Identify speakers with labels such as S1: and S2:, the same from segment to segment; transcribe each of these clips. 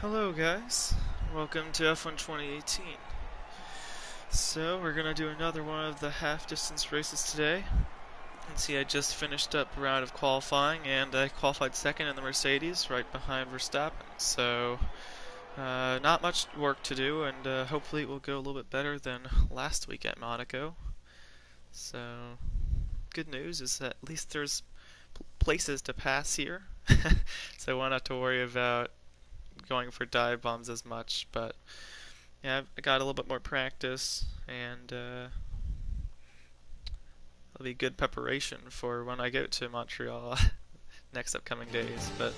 S1: Hello guys, welcome to F1 2018. So we're gonna do another one of the half distance races today. You can see I just finished up a round of qualifying and I qualified second in the Mercedes right behind Verstappen. So not much work to do and hopefully it will go a little bit better than last week at Monaco. So good news is that at least there's places to pass here. So I won't have to worry about going for dive bombs as much, but yeah, I got a little bit more practice, and it'll be good preparation for when I go to Montreal next upcoming days. But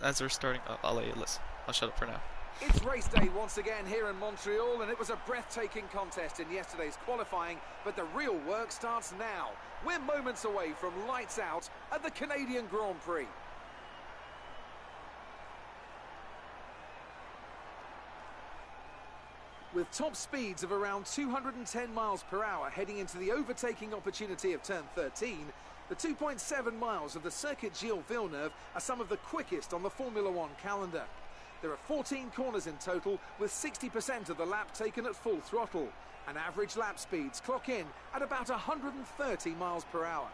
S1: as we're starting up, I'll let you listen. I'll shut up for now.
S2: It's race day once again here in Montreal, and it was a breathtaking contest in yesterday's qualifying, but the real work starts now. We're moments away from lights out at the Canadian Grand Prix. With top speeds of around 210 miles per hour heading into the overtaking opportunity of turn 13, the 2.7 miles of the Circuit Gilles Villeneuve are some of the quickest on the Formula One calendar. There are 14 corners in total, with 60% of the lap taken at full throttle, and average lap speeds clock in at about 130 miles per hour.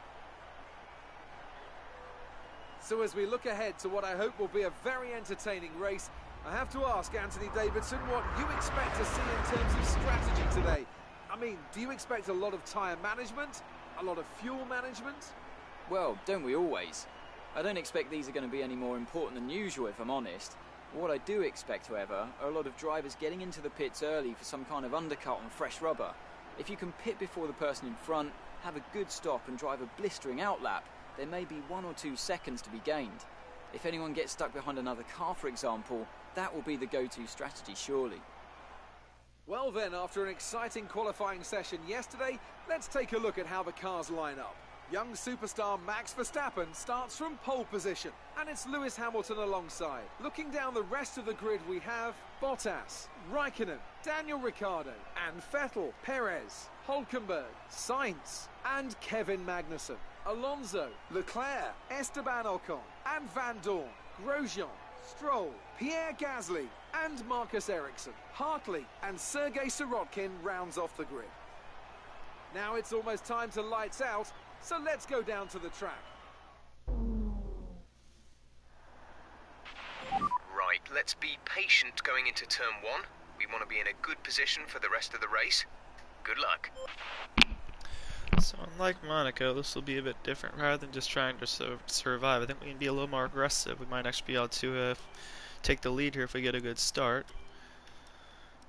S2: So as we look ahead to what I hope will be a very entertaining race, I have to ask Anthony Davidson what you expect to see in terms of strategy today. I mean, do you expect a lot of tyre management? A lot of fuel management?
S3: Well, don't we always? I don't expect these are going to be any more important than usual, if I'm honest. What I do expect, however, are a lot of drivers getting into the pits early for some kind of undercut on fresh rubber. If you can pit before the person in front, have a good stop and drive a blistering outlap, there may be 1 or 2 seconds to be gained. If anyone gets stuck behind another car, for example, that will be the go-to strategy, surely.
S2: Well then, after an exciting qualifying session yesterday, let's take a look at how the cars line up. Young superstar Max Verstappen starts from pole position, and it's Lewis Hamilton alongside. Looking down the rest of the grid, we have Bottas, Raikkonen, Daniel Ricciardo, and Vettel, Perez, Hülkenberg, Sainz, and Kevin Magnussen. Alonso, Leclerc, Esteban Ocon, and Van Dorn, Grosjean, Stroll, Pierre Gasly, and Marcus Ericsson. Hartley and Sergei Sirotkin rounds off the grid. Now it's almost time to lights out, so let's go down to the track.
S4: Right, let's be patient going into turn 1. We want to be in a good position for the rest of the race. Good luck.
S1: So unlike Monaco, this will be a bit different. Rather than just trying to survive, I think we can be a little more aggressive. We might actually be able to take the lead here if we get a good start.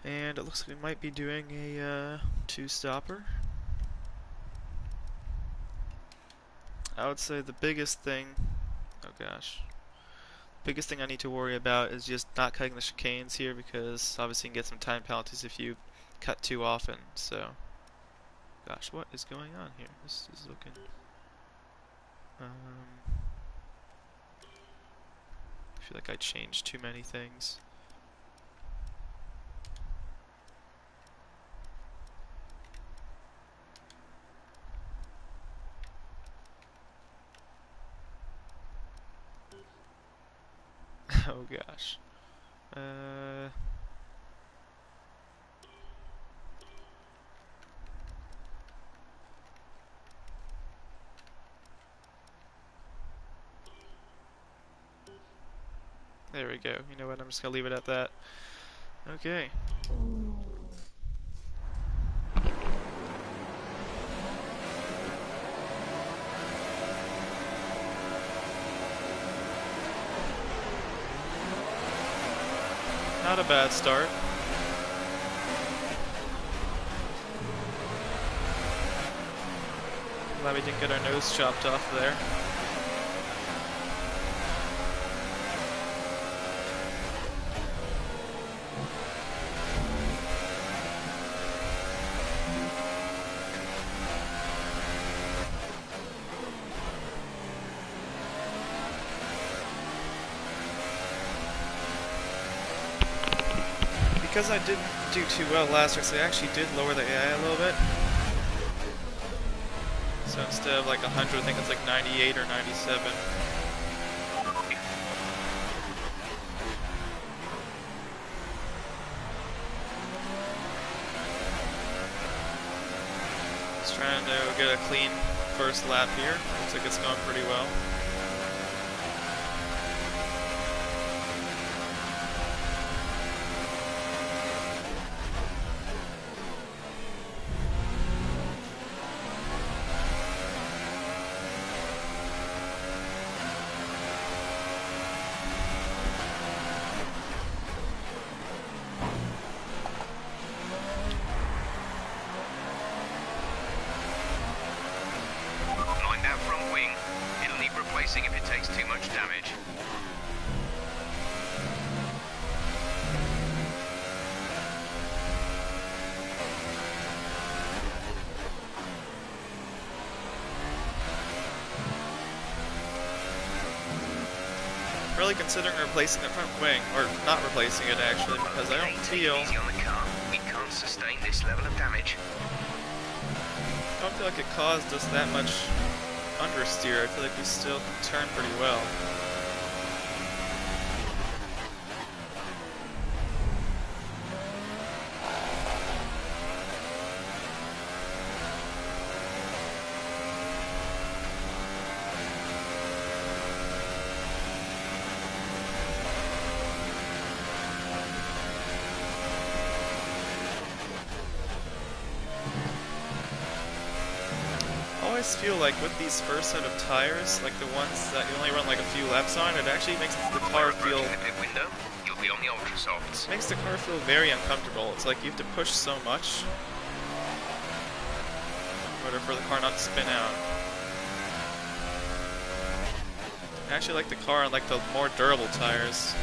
S1: And it looks like we might be doing a two-stopper. I would say the biggest thing, biggest thing I need to worry about is just not cutting the chicanes here, because obviously you can get some time penalties if you cut too often. So, gosh, what is going on here? This is looking. I feel like I changed too many things. Oh gosh. There we go. You know what? I'm just gonna leave it at that. Okay. Not a bad start. Glad we didn't get our nose chopped off there. Because I didn't do too well last race, I actually did lower the AI a little bit. So instead of like 100, I think it's like 98 or 97. Just trying to get a clean first lap here. Looks like it's going pretty well.
S4: If it takes too much damage.
S1: Really considering replacing the front wing, or not replacing it actually, because I don't feel
S4: easy on the car. We can't sustain this level of damage.
S1: I don't feel like it caused us that much understeer. I feel like we still can turn pretty well. I always feel like with these first set of tires, like the ones that you only run like a few laps on, it actually makes the car feel
S4: the pit window. You'll be on the ultra softs.
S1: Makes the car feel very uncomfortable. It's like you have to push so much in order for the car not to spin out. I actually like the car on like the more durable tires.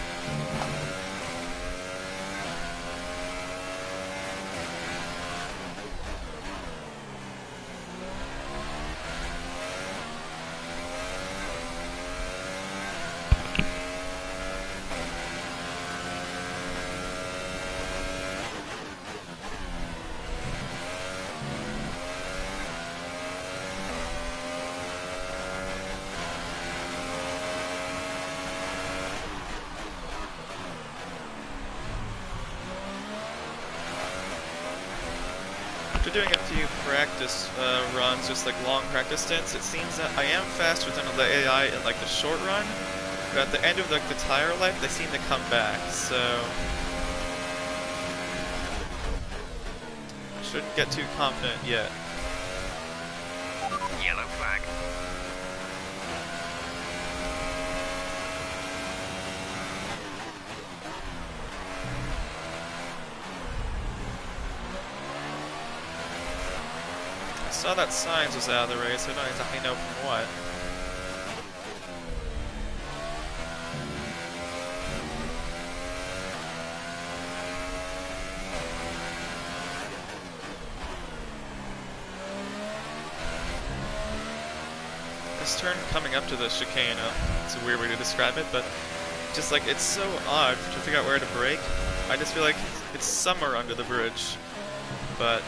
S1: After doing a few practice runs, just like long practice stints, it seems that I am faster than the AI in like the short run, but at the end of like the tire life, they seem to come back, so I shouldn't get too confident yet.
S4: Yellow flag.
S1: I saw that Signs was out of the race, I don't exactly know from what. This turn coming up to the chicane, it's a weird way to describe it, but just like it's so odd to figure out where to brake. I just feel like it's somewhere under the bridge, but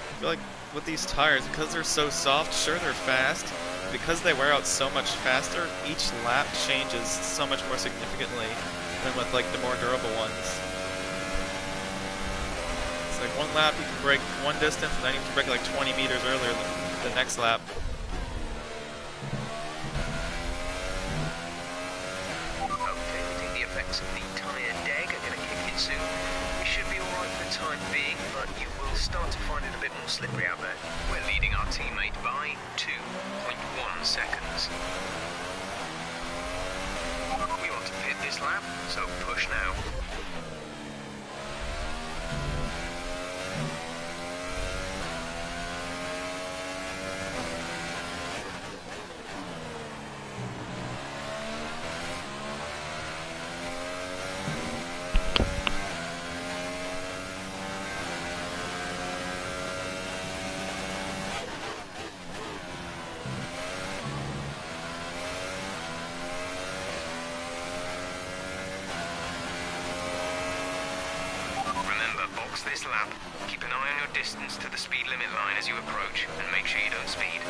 S1: I feel like with these tires, because they're so soft, sure they're fast, because they wear out so much faster, each lap changes so much more significantly than with like the more durable ones. It's like one lap you can brake one distance, and then you can brake like 20 meters earlier than the next lap.
S4: Okay, we think the effects of the tyre deg are going to kick in soon. We should be alright for the time being, but you will start to find it a bit more slippery out there. We're leading our teammate by 2.1 seconds. We want to pit this lap, so push now. box this lap. Keep an eye on your distance to the speed limit line as you approach, and make sure you don't speed.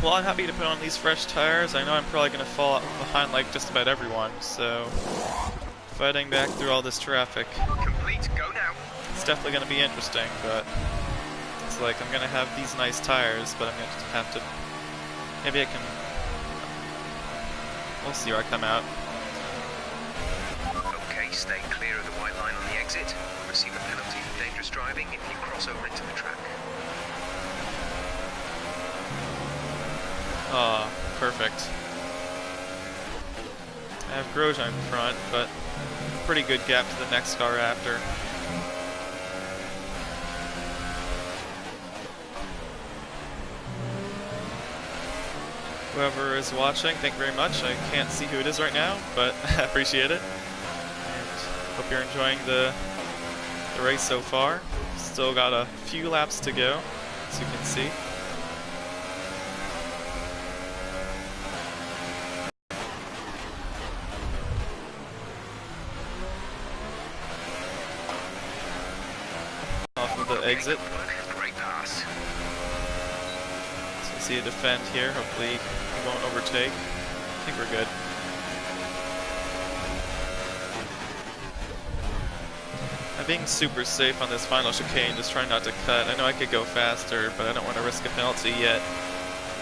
S1: Well, I'm happy to put on these fresh tires. I know I'm probably going to fall behind like just about everyone, so fighting back through all this traffic.
S4: Complete, go now.
S1: It's definitely going to be interesting, but it's like I'm going to have these nice tires, but I'm going to have to... Maybe I can... We'll see where I come out.
S4: Okay, stay clear of the white line on the exit. Receive a penalty for dangerous driving if you cross over into the track.
S1: Ah, perfect. I have Grosjean in front, but pretty good gap to the next car after. Whoever is watching, thank you very much. I can't see who it is right now, but I appreciate it. And hope you're enjoying the race so far. Still got a few laps to go, as you can see. Off of the exit.
S4: Great pass.
S1: So you see a defend here. Hopefully he won't overtake. I think we're good. I'm being super safe on this final chicane, just trying not to cut. I know I could go faster, but I don't want to risk a penalty yet.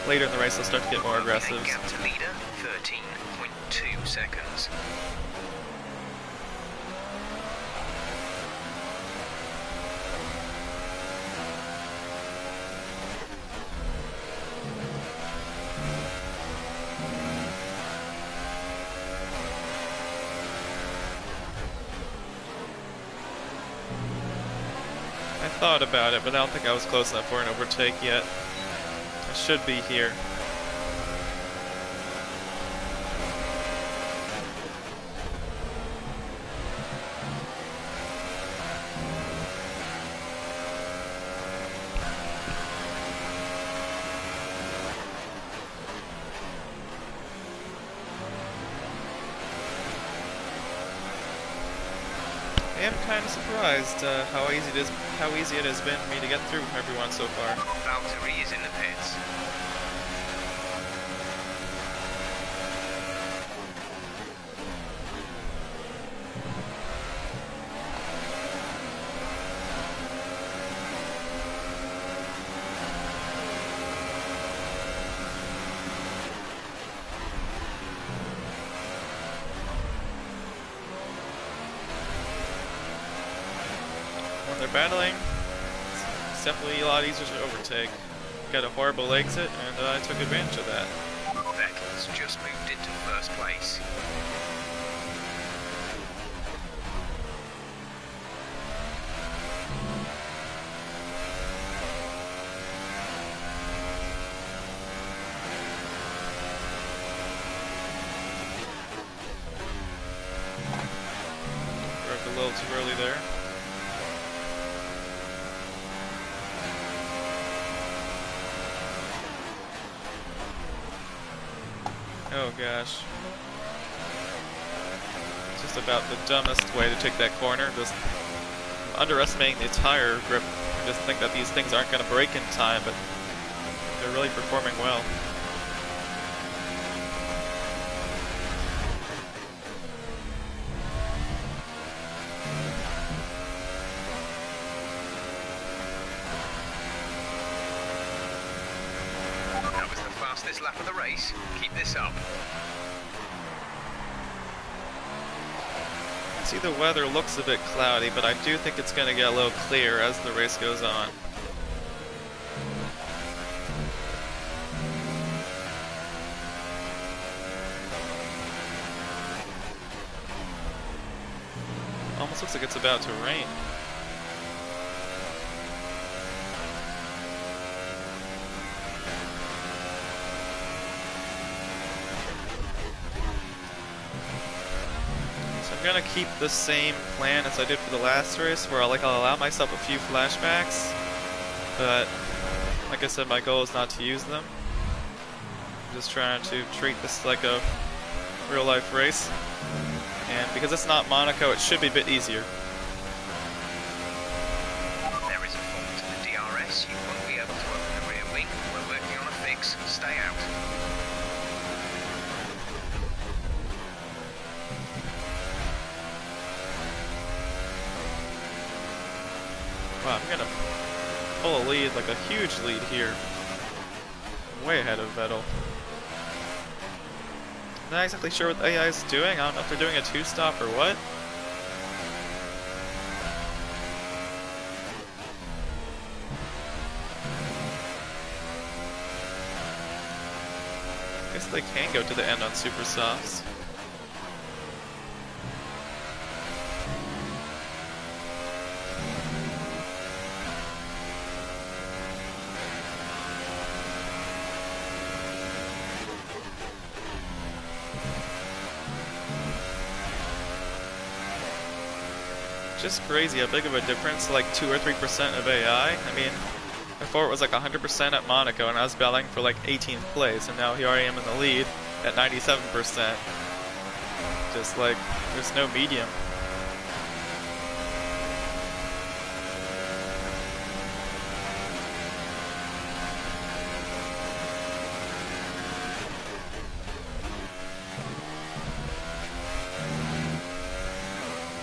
S1: Later in the race I'll start to get more aggressive.
S4: Gap to leader, 13.2 seconds.
S1: I thought about it, but I don't think I was close enough for an overtake yet. I should be here. I am kind of surprised how easy it has been for me to get through everyone so far.
S4: Valtteri is in the pits.
S1: When they're battling, it's definitely a lot easier to overtake. Got a horrible exit, and I took advantage of that.
S4: Vettel's just moved into first place.
S1: Broke a little too early there. Oh gosh. It's just about the dumbest way to take that corner. Just underestimating the tire grip. I just think that these things aren't going to break in time, but they're really performing well.
S4: That was the fastest lap of the race. Keep this up.
S1: See, the weather looks a bit cloudy, but I do think it's going to get a little clearer as the race goes on. Almost looks like it's about to rain. I'm gonna keep the same plan as I did for the last race, where I'll allow myself a few flashbacks, but like I said, my goal is not to use them. I'm just trying to treat this like a real life race, and because it's not Monaco, it should be a bit easier.
S4: There is a fault to the DRS. You won't be able to open the rear wing. We're working on a fix. Stay out.
S1: Wow, I'm gonna pull a lead, like a huge lead here. Way ahead of Vettel. I'm not exactly sure what the AI is doing. I don't know if they're doing a two-stop or what. I guess they can go to the end on super softs. Just crazy how big of a difference, like 2 or 3% of AI. I mean, before it was like 100% at Monaco, and I was battling for like 18th place, and now here I am in the lead at 97%. Just like, there's no medium.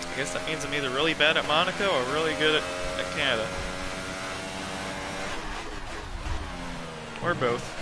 S1: I guess that means I'm either really bad at Monaco or really good at Canada. Or both.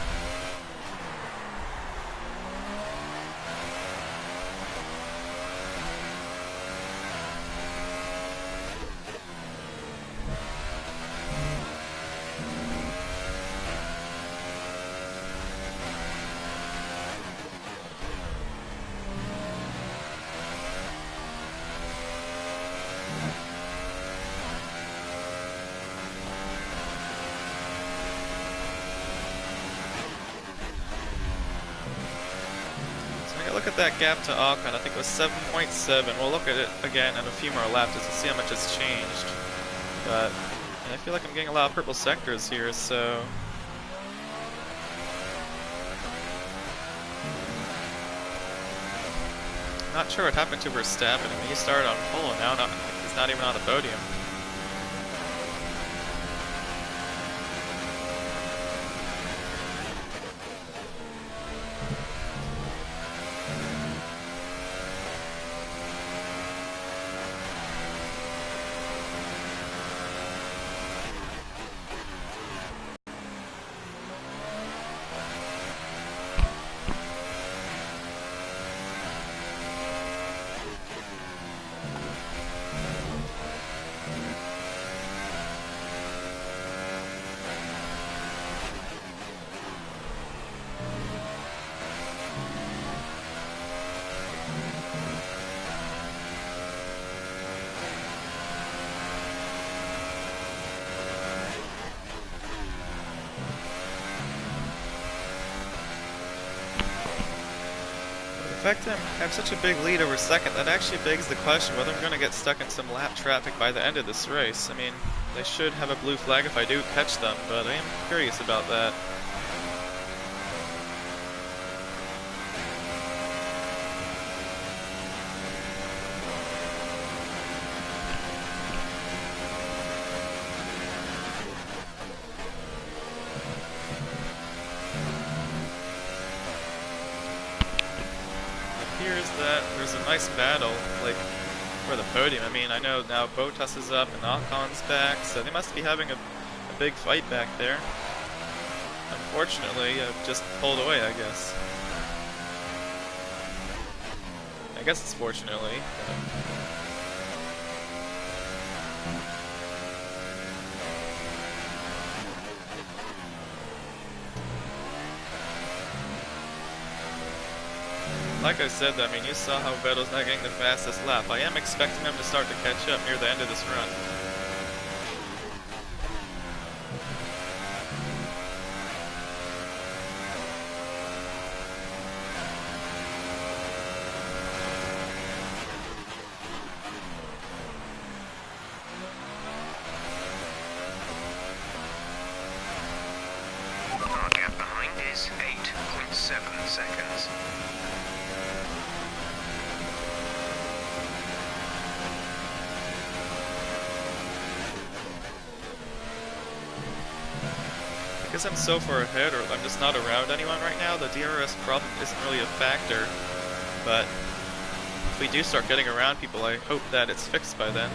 S1: Look at that gap to Ocon. I think it was 7.7. We'll look at it again in a few more laps just to see how much has changed. But I feel like I'm getting a lot of purple sectors here, so not sure what happened to Verstappen. I mean, he started on pole and now he's not even on the podium. The fact that I have such a big lead over second, that actually begs the question whether I'm going to get stuck in some lap traffic by the end of this race. I mean, they should have a blue flag if I do catch them, but I am curious about that. That there's a nice battle, like, for the podium. I mean, I know now Bottas is up and Ocon's back, so they must be having a big fight back there. Unfortunately, I've just pulled away, I guess. I guess it's fortunately. Like I said, I mean, you saw how Vettel's not getting the fastest lap. I am expecting him to start to catch up near the end of this run. Because I'm so far ahead, or I'm just not around anyone right now, the DRS problem isn't really a factor. But if we do start getting around people, I hope that it's fixed by then.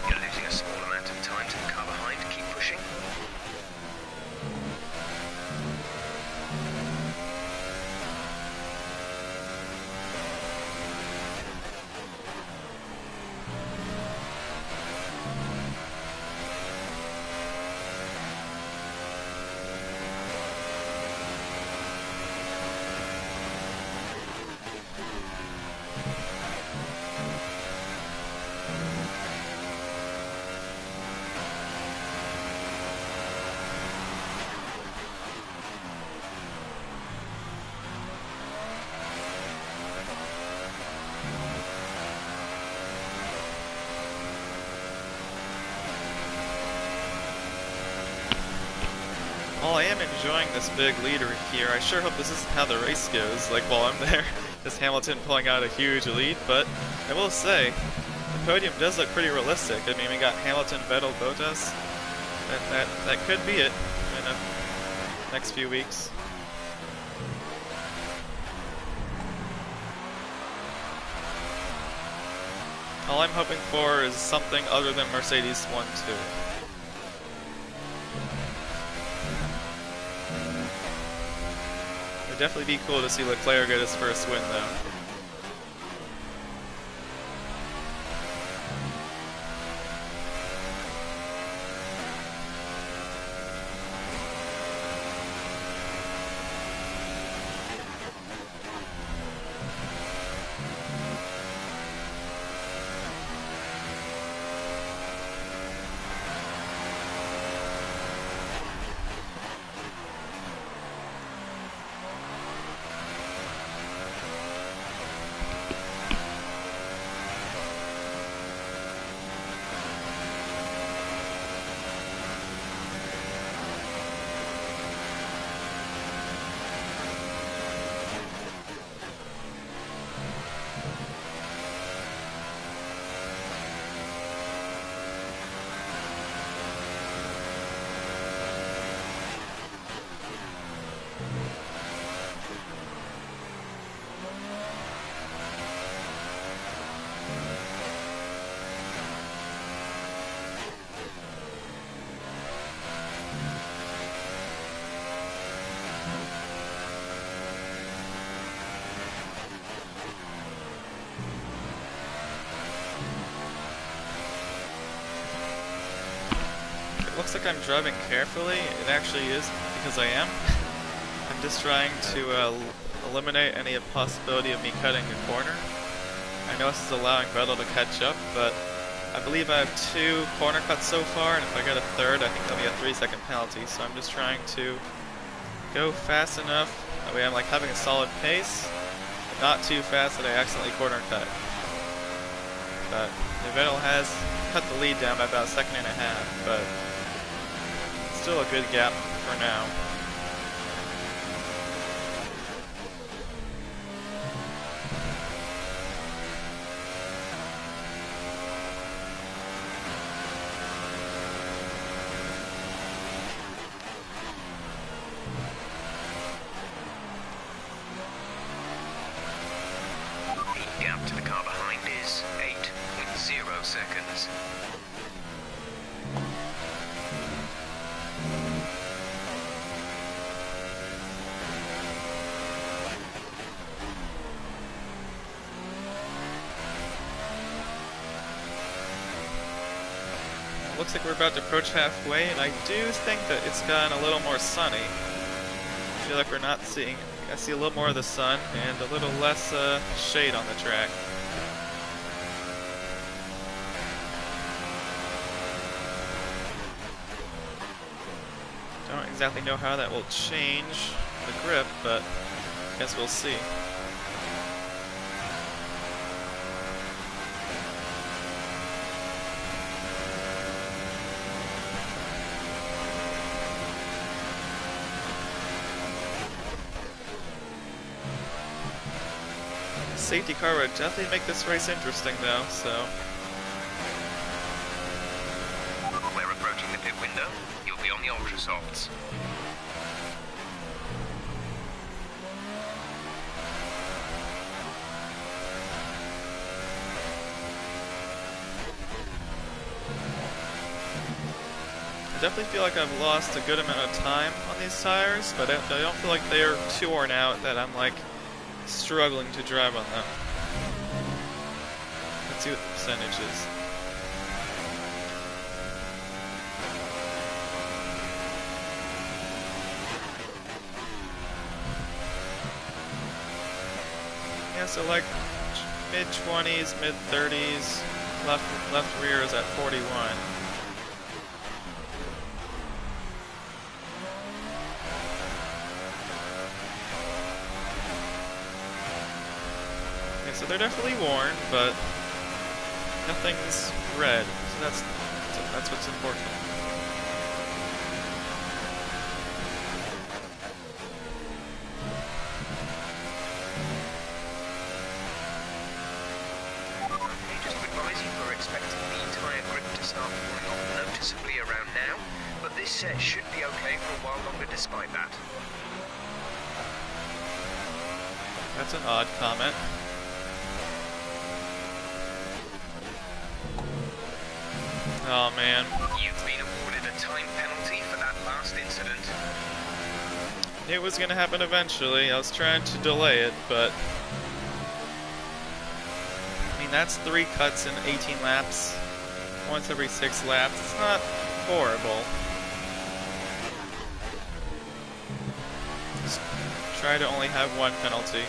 S4: You're losing a small amount of time to the car behind. Keep pushing.
S1: While I am enjoying this big leader here, I sure hope this isn't how the race goes, like while I'm there. This Hamilton pulling out a huge lead, but I will say, the podium does look pretty realistic. I mean, we got Hamilton, Vettel, Bottas. That could be it in the next few weeks. All I'm hoping for is something other than Mercedes 1-2. It'd definitely be cool to see Leclerc get his first win, though. Looks like I'm driving carefully. It actually is, because I am. I'm just trying to eliminate any possibility of me cutting a corner. I know this is allowing Vettel to catch up, but I believe I have 2 corner cuts so far, and if I get a third, I think there'll be a 3-second penalty. So I'm just trying to go fast enough that way I'm like having a solid pace, but not too fast that I accidentally corner cut. But Vettel has cut the lead down by about a second and a half, but still a good gap for now.
S4: The gap to the car behind is 8.0 seconds.
S1: Looks like we're about to approach halfway, and I do think that it's gotten a little more sunny. I feel like we're not seeing, I see a little more of the sun and a little less shade on the track. Don't exactly know how that will change the grip, but I guess we'll see. Safety car would definitely make this race interesting though, so
S4: Ultra Softs.
S1: I definitely feel like I've lost a good amount of time on these tires, but I don't feel like they're too worn out that I'm like struggling to drive on them. Let's see what the percentage is. Yeah, so like mid-20s, mid-30s, left rear is at 41. Okay, so they're definitely worn, but nothing's red, so that's what's important.
S4: This set should be okay for a while longer despite that.
S1: That's an odd comment. Oh man.
S4: You've been awarded a time penalty for that last incident.
S1: It was gonna happen eventually. I was trying to delay it, but I mean that's 3 cuts in 18 laps. Once every 6 laps. It's not horrible. Try to only have 1 penalty.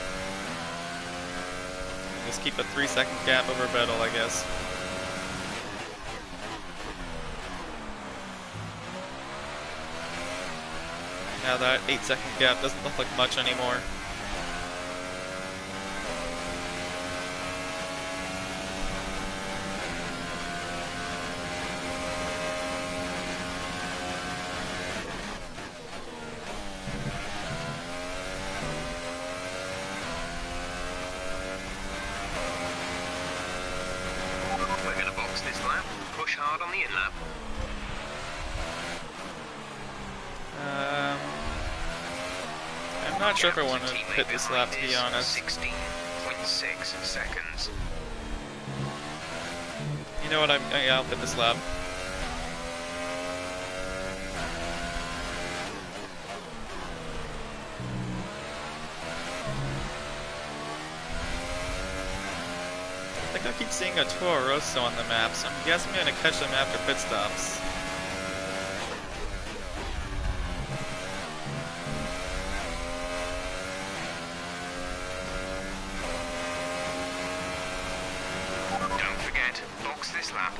S1: Just keep a 3-second gap over Vettel, I guess. Now that 8-second gap doesn't look like much anymore.
S4: On the in lap.
S1: I'm not sure if I want to hit this lap, to be honest.
S4: 16.6 seconds.
S1: You know what? Yeah, I'll hit this lap. I think I keep seeing a Toro Rosso on the map, so I'm guessing I'm going to catch them after pit stops.
S4: Don't forget, box this lap.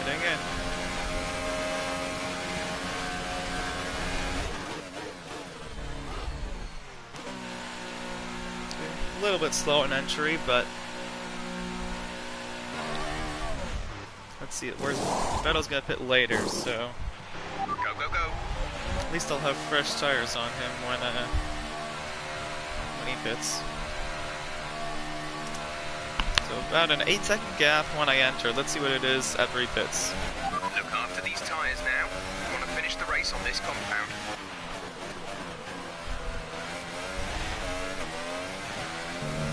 S1: Again. A little bit slow in entry, but let's see. Where's Vettel's gonna pit later, so
S4: Go, go, go.
S1: at least I'll have fresh tires on him when he pits. So about an 8-second gap when I enter. Let's see what it is after he pits.
S4: Look after these tyres now. We want to finish the race on this compound.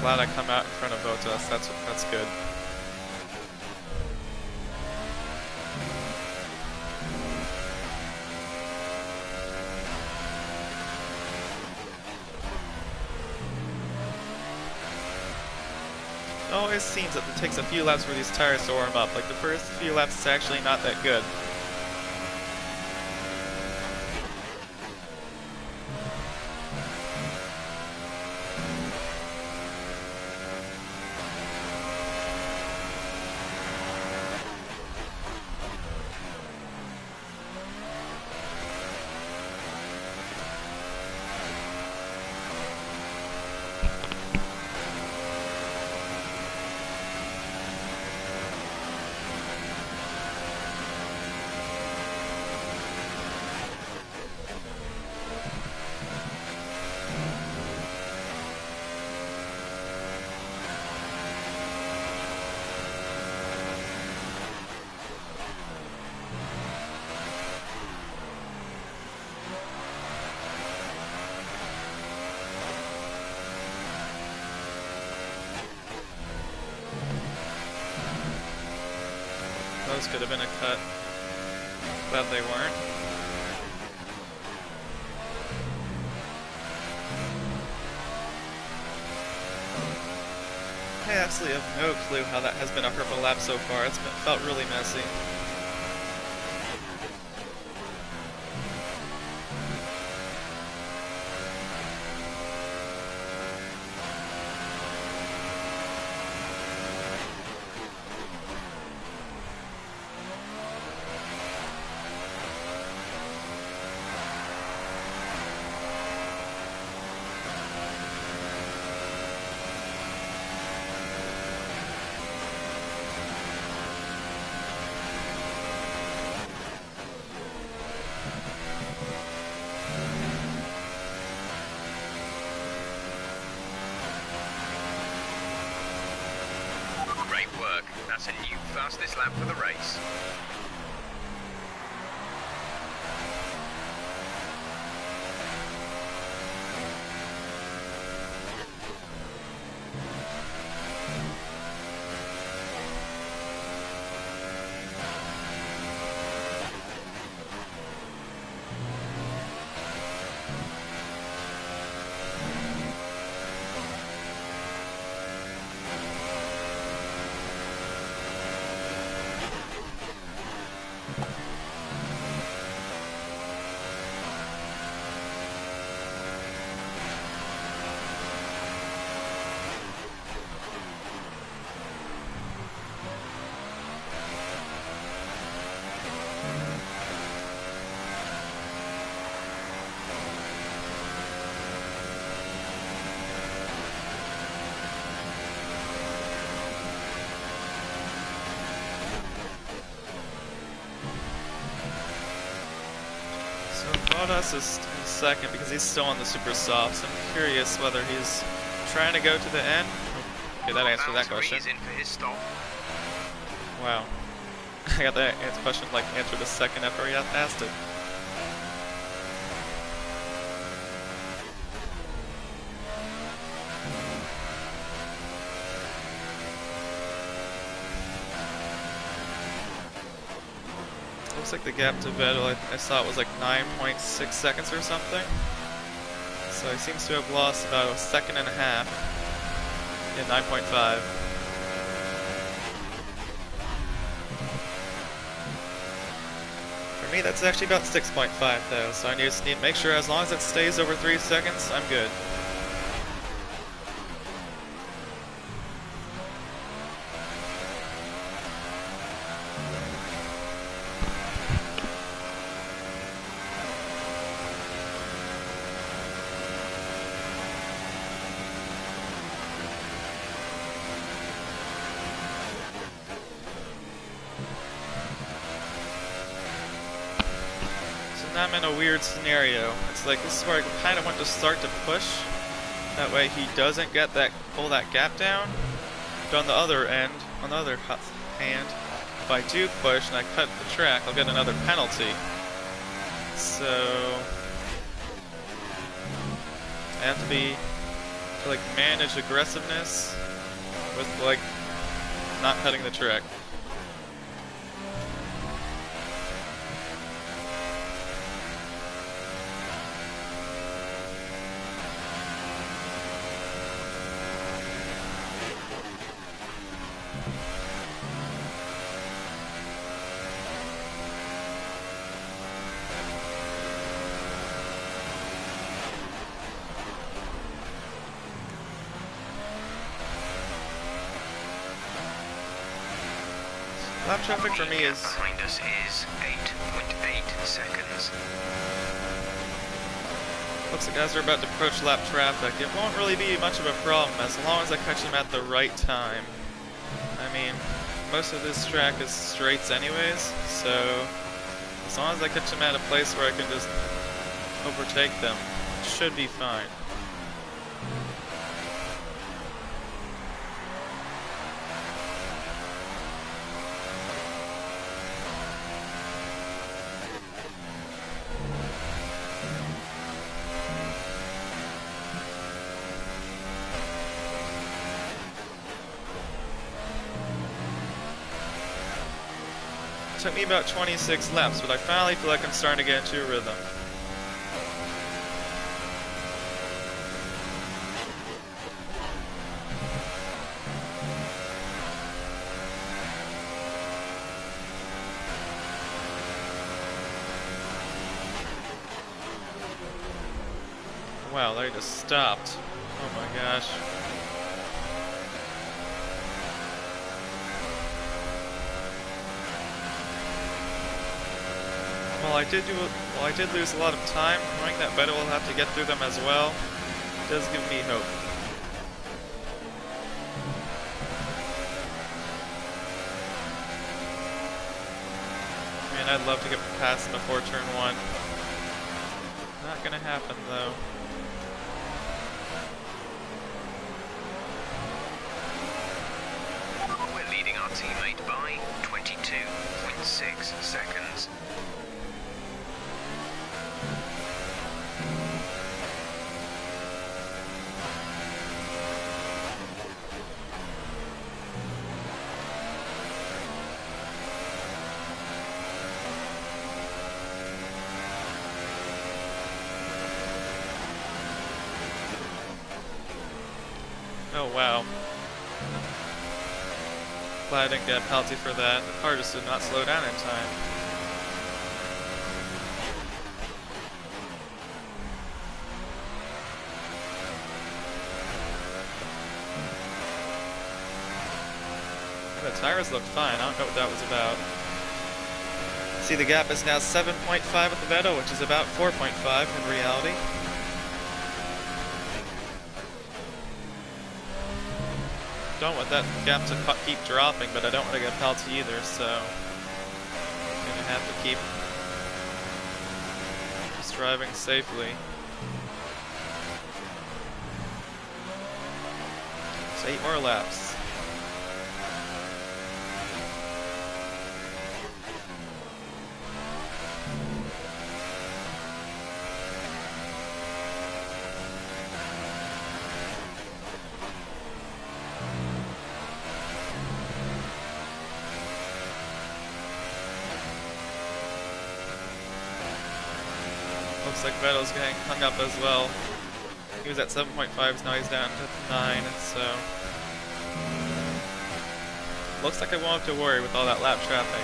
S1: Glad I come out in front of Bottas. That's good. It always seems that it takes a few laps for these tires to warm up. Like the first few laps, it's actually not that good. those could have been a cut. Glad they weren't. I absolutely have no clue how that has been a purple lap so far. It's felt really messy.
S4: That's a new fastest lap for the race.
S1: Bottas is in second because he's still on the super soft, so I'm curious whether he's trying to go to the end. Okay, that answered that question.
S4: In for his stop.
S1: Wow. I got that question like answered a second after he asked it. Looks like the gap to Vettel, I saw it was like 9.6 seconds or something. So he seems to have lost about a second and a half. Yeah, 9.5. For me, that's actually about 6.5 though, so I just need to make sure as long as it stays over 3 seconds, I'm good. I'm in a weird scenario. It's like this is where I kind of want to start to push. That way he doesn't get that pull that gap down. But on the other end, on the other hand, if I do push and I cut the track, I'll get another penalty. So I have to like manage aggressiveness with like not cutting the track. Lap traffic for me is...
S4: behind us is 8.8 seconds.
S1: Looks like as we're about to approach lap traffic, it won't really be much of a problem as long as I catch him at the right time. I mean, most of this track is straights anyways, so as long as I catch him at a place where I can just overtake them, it should be fine. took me about 26 laps, but I finally feel like I'm starting to get into a rhythm. Wow, they just stopped. Oh my gosh. While I did lose a lot of time, knowing that Vettel will have to get through them as well, does give me hope. Man, I'd love to get past him before turn 1. Not gonna happen though.
S4: We're leading our teammate by 22.6 seconds.
S1: Oh wow. Glad I didn't get a penalty for that. The car just did not slow down in time. The tires look fine. I don't know what that was about. See, the gap is now 7.5 with the Vettel, which is about 4.5 in reality. Don't want that gap to keep dropping, but I don't want to get a penalty either, so I'm gonna have to keep just driving safely. So 8 more laps. Looks like Vettel's getting hung up as well. He was at 7.5, now he's down to 9, so looks like I won't have to worry with all that lap traffic.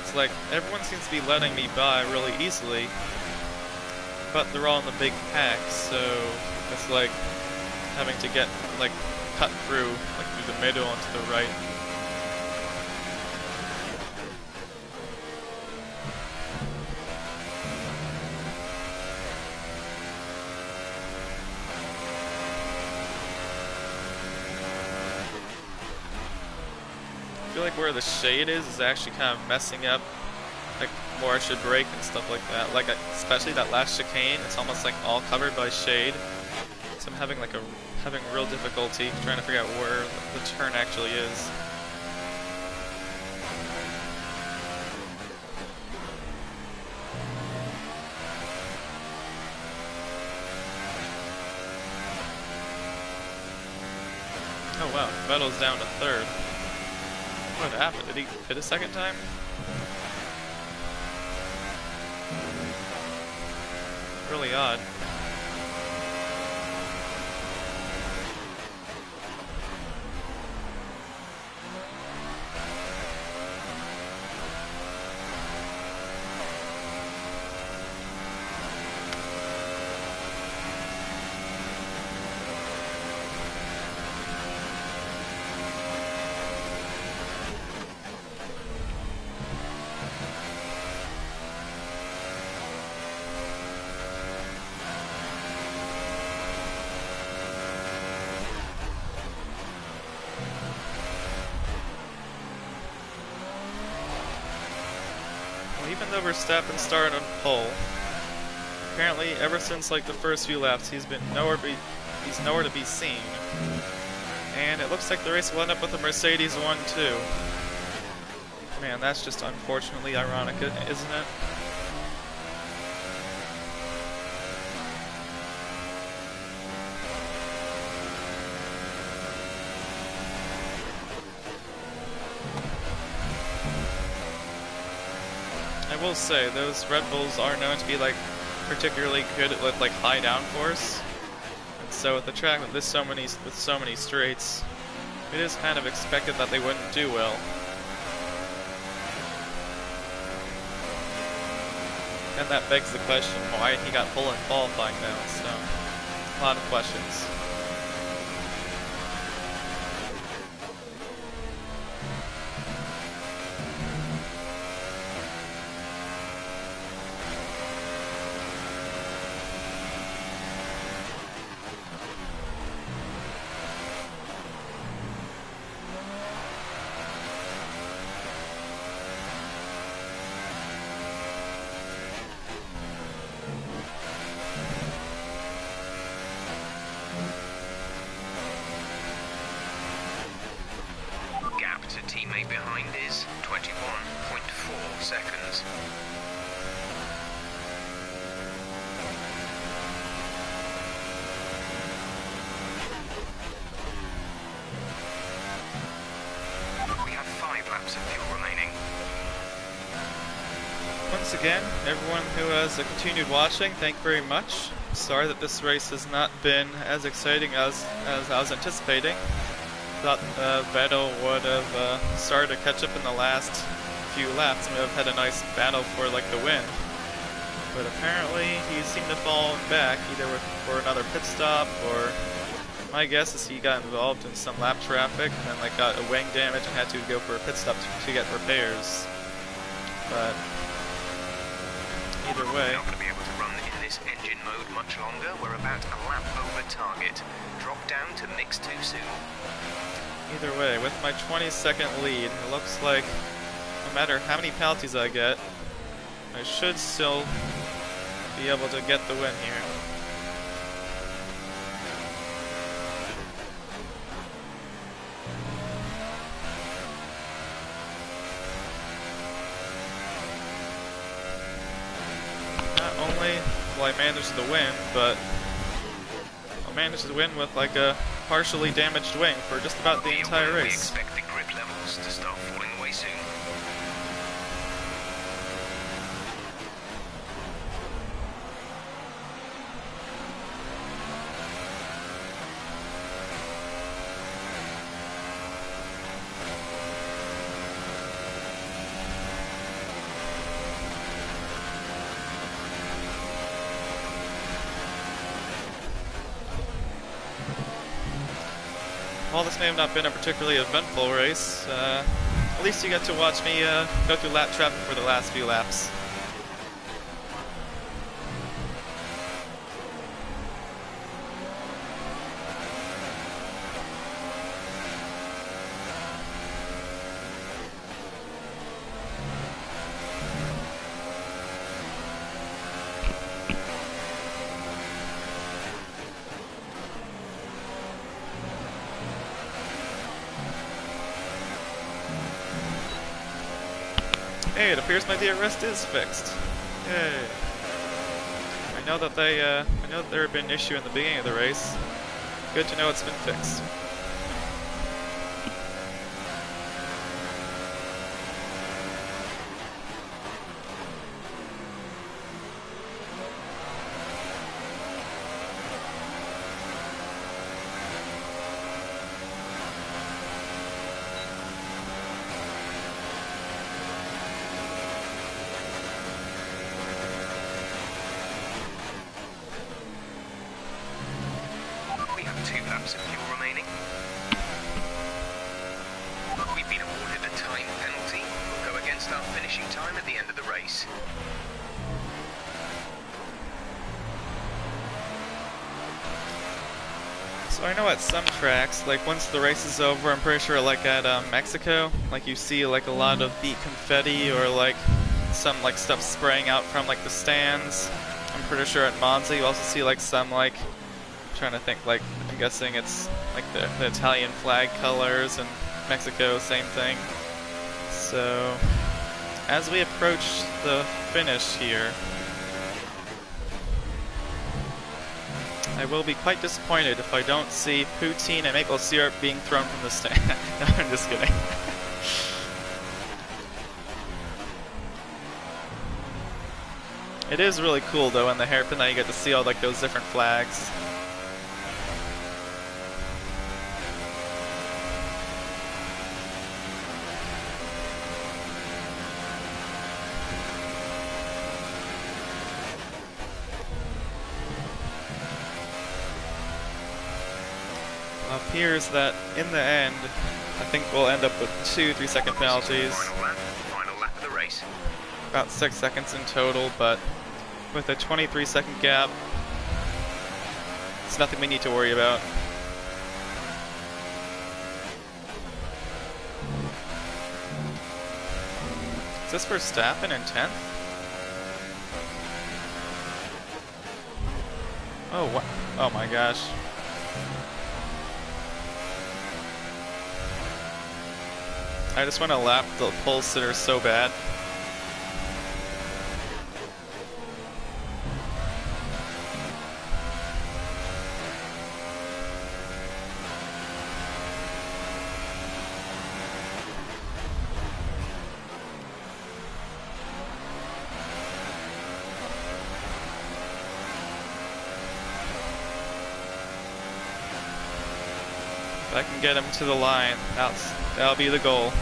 S1: It's like everyone seems to be letting me by really easily, but they're all in the big pack, so it's like having to get like cut through, like through the middle and to the right. I feel like where the shade is actually kind of messing up, like where I should brake and stuff like that. Like especially that last chicane, it's almost like all covered by shade. So I'm having real difficulty trying to figure out where the turn actually is. Oh wow, Vettel's down to 3rd. What happened? Did he hit a second time? Really odd. Even though Verstappen started on pole, apparently ever since like the first few laps he's nowhere to be seen. And it looks like the race will end up with a Mercedes 1-2. Man, that's just unfortunately ironic, isn't it? I will say, those Red Bulls are known to be like particularly good at like high downforce. And so with the track with so many straights, it is kind of expected that they wouldn't do well. And that begs the question why he got pole in qualifying now, so a lot of questions.
S4: Teammate behind is 21.4 seconds. We have 5 laps of fuel remaining.
S1: Once again, everyone who has continued watching, thank you very much. Sorry that this race has not been as exciting as I was anticipating. Thought Vettel would have started to catch up in the last few laps and would have had a nice battle for like the win. But apparently he seemed to fall back either for another pit stop, or my guess is he got involved in some lap traffic and then like got a wing damage and had to go for a pit stop to get repairs. But either way,
S4: we're not going to be able to run in this engine mode much longer. We're about a lap over target. Drop down to mix too soon.
S1: Either way, with my 20-second lead, it looks like no matter how many penalties I get, I should still be able to get the win here. Not only will I manage the win, but I'll manage to win with like a partially damaged wing for just about the entire race.
S4: We expect the grip levels to start falling away soon.
S1: While this may have not been a particularly eventful race, at least you get to watch me go through lap traffic for the last few laps. Hey, it appears my DRS is fixed. Yay. I know that there had been an issue in the beginning of the race. Good to know it's been fixed.
S4: We have 2 laps of fuel remaining. We've been awarded a time penalty. We'll go against our finishing time at the end of the race.
S1: So I know at some tracks, like once the race is over, I'm pretty sure like at Mexico, like you see like a lot of beat confetti or like some like stuff spraying out from like the stands. I'm pretty sure at Monza you also see like some like, I'm trying to think, like I'm guessing it's like the Italian flag colors, and Mexico same thing. So as we approach the finish here, I will be quite disappointed if I don't see poutine and maple syrup being thrown from the stand. No, I'm just kidding. It is really cool though in the hairpin that you get to see all like those different flags. Appears that in the end, I think we'll end up with 2 3-second penalties.
S4: Final lap of the race.
S1: About 6 seconds in total, but with a 23-second gap, it's nothing we need to worry about. Is this Verstappen in 10th? Oh, what? Oh my gosh. I just want to lap the pole sitter so bad. If I can get him to the line, that'll be the goal.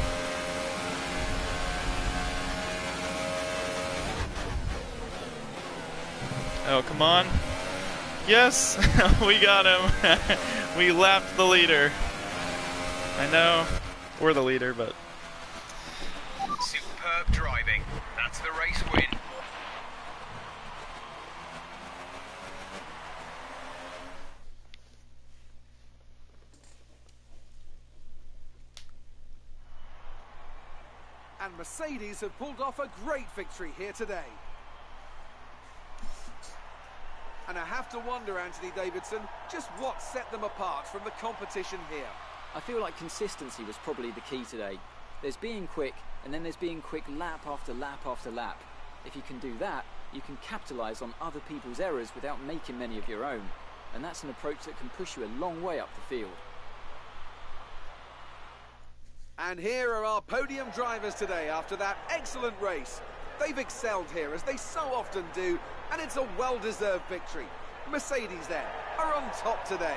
S1: Oh, come on. Yes! We got him! We lapped the leader. I know we're the leader, but...
S4: Superb driving. That's the race win.
S2: And Mercedes have pulled off a great victory here today. And I have to wonder, Anthony Davidson, just what set them apart from the competition here.
S3: I feel like consistency was probably the key today. There's being quick, and then there's being quick lap after lap after lap. If you can do that, you can capitalise on other people's errors without making many of your own. And that's an approach that can push you a long way up the field.
S2: And here are our podium drivers today after that excellent race. They've excelled here, as they so often do, and it's a well-deserved victory. Mercedes, then, are on top today.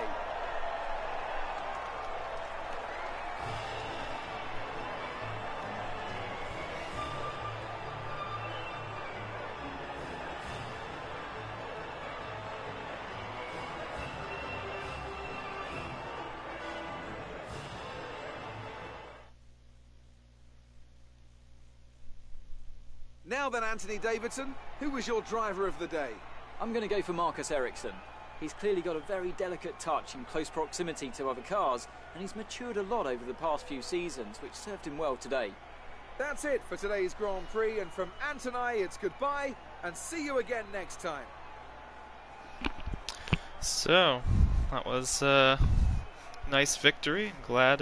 S2: Now then, Anthony Davidson, who was your driver of the day?
S3: I'm going to go for Marcus Ericsson. He's clearly got a very delicate touch in close proximity to other cars, and he's matured a lot over the past few seasons, which served him well today.
S2: That's it for today's Grand Prix, and from Ant and I, it's goodbye, and see you again next time.
S1: So, that was a nice victory. Glad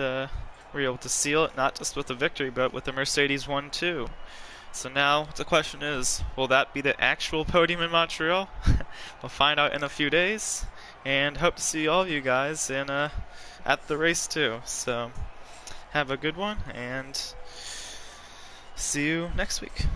S1: we were able to seal it, not just with the victory, but with the Mercedes 1-2. So now the question is, will that be the actual podium in Montreal? We'll find out in a few days, and hope to see all of you guys in at the race too. So have a good one, and see you next week.